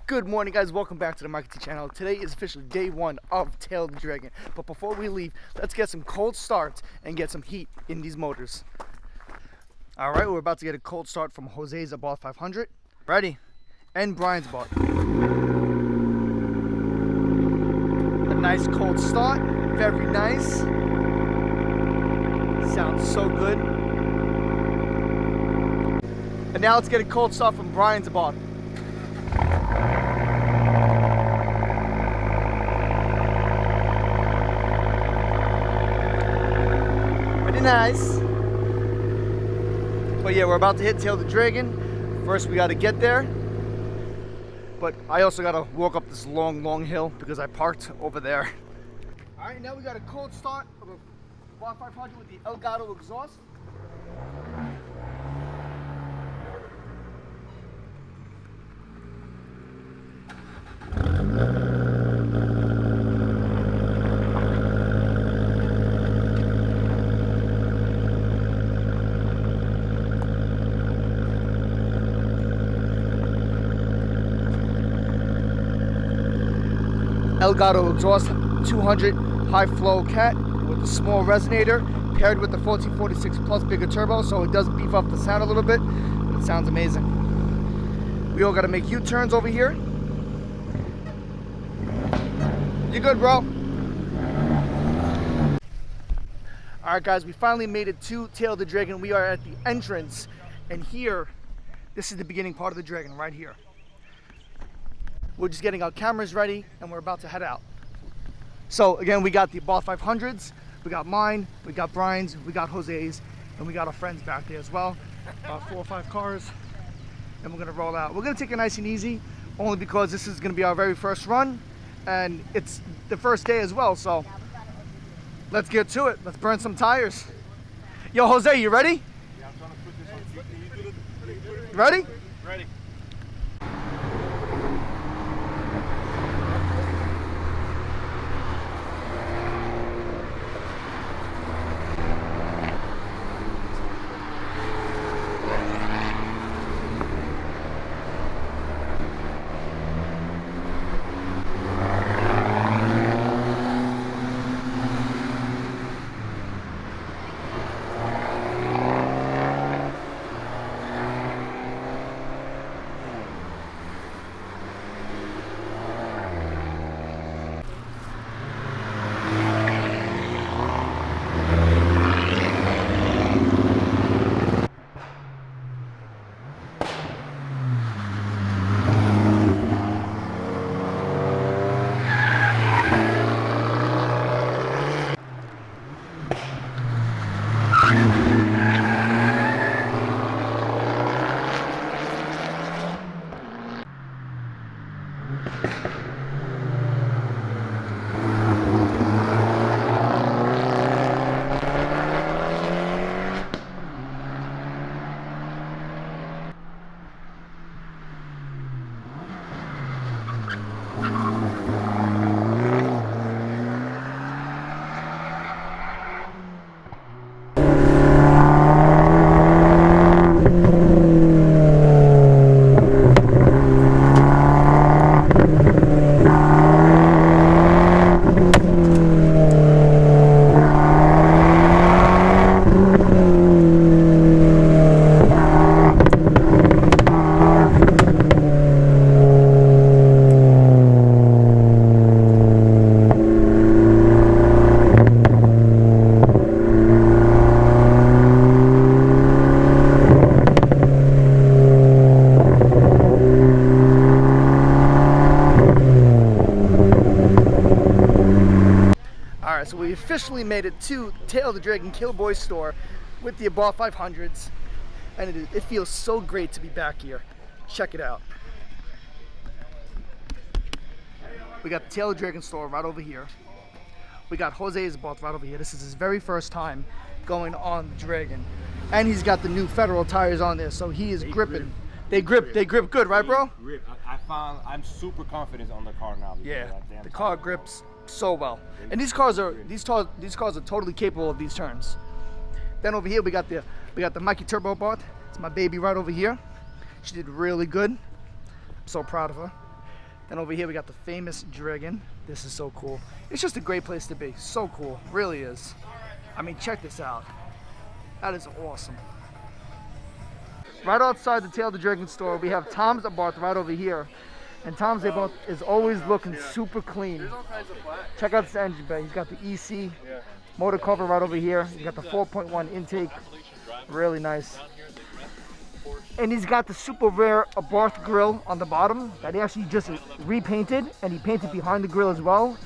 Good morning, guys. Welcome back to the Marketing channel. Today is officially day one of Tail of the Dragon. But before we leave, let's get some cold starts and get some heat in these motors. All right, we're about to get a cold start from Jose's Abarth 500. Ready? And Brian's Abarth. A nice cold start. Very nice. Sounds so good. And now let's get a cold start from Brian's Abarth. Nice. But yeah, we're about to hit Tail of the Dragon. First we got to get there, but I also got to walk up this long hill because I parked over there. All right, now we got a cold start of a Abarth 500 with the Elgato exhaust. Elgato exhaust, 200 high flow cat with a small resonator paired with the 1446 plus bigger turbo, so it does beef up the sound a little bit, but it sounds amazing. We all got to make U-turns over here. You good, bro? All right, guys, we finally made it to Tail of the Dragon. We are at the entrance, and here, this is the beginning part of the Dragon right here. We're just getting our cameras ready and we're about to head out. So again, we got the Abarth 500s, we got mine, we got Brian's, we got Jose's, and we got our friends back there as well. 4 or 5 cars, and we're gonna roll out. We're gonna take it nice and easy, only because this is gonna be our very first run, and it's the first day as well, so let's get to it. Let's burn some tires. Yo, Jose, you ready? Yeah, I'm trying to put this on. You ready? Ready. So we officially made it to Tail of the Dragon Killboy store with the Abarth 500s, and it feels so great to be back here. Check it out. We got the Tail of the Dragon store right over here. We got Jose's Abarth right over here. This is his very first time going on the Dragon, and he's got the new Federal tires on there, so he is gripping. They grip good, right, bro? I'm super confident on the car now. Yeah, the car grips so well, and these cars are totally capable of these turns. Then over here we got the Mikey Turbo Abarth. It's my baby right over here. She did really good. I'm so proud of her. Then over here we got the famous Dragon. This is so cool. It's just a great place to be. So cool, really is. I mean, check this out. That is awesome. Right outside the Tail of the Dragon store, we have Tom's Abarth right over here. And Tom's Abarth is always looking super clean. There's all kinds of black. Check out this engine bay. He's got the EC motor cover right over here. He's got the 4.1 intake. Really nice. And he's got the super rare Abarth grill on the bottom that he actually just repainted, and he painted behind the grill as well.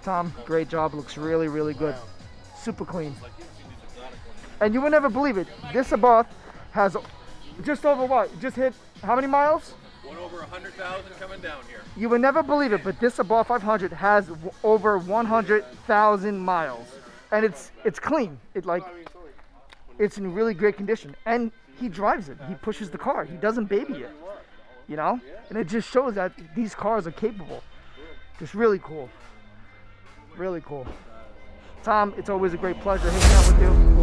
Tom, great job. Looks really, really good. Super clean. And you would never believe it. This Abarth has just over what? Just hit how many miles? One over 100,000 coming down here. You would never believe it, but this Abarth 500 has over 100,000 miles, and it's clean. It's in really great condition, and he drives it. He pushes the car. He doesn't baby it, you know. And it just shows that these cars are capable. Just really cool. Really cool. Tom, it's always a great pleasure hanging out with you.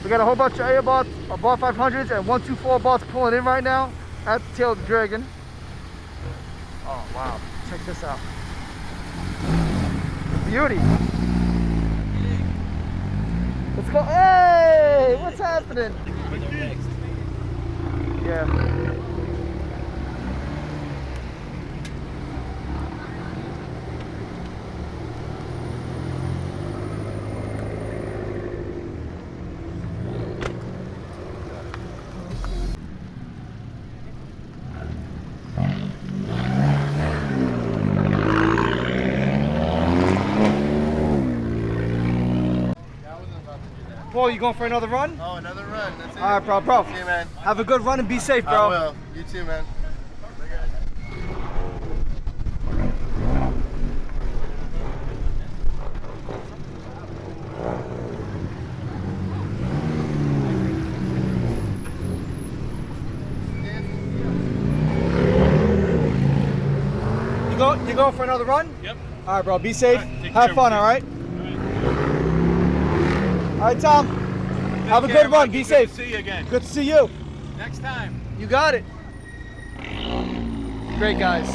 We got a whole bunch of Abarth 500s and 124 Abarths pulling in right now at the Tail of the Dragon. Oh wow, check this out. Beauty. Let's go. Hey, what's happening? Yeah. Paul, you going for another run? Oh, another run. That's it. All right, bro. See you, man. Have a good run and be safe, bro. I will. You too, man. You going for another run? Yep. All right, bro. Be safe. All right, Have fun, all right? All right, Tom. Have a good run. Be safe. Good to see you again. Good to see you. Next time. You got it. Great, guys.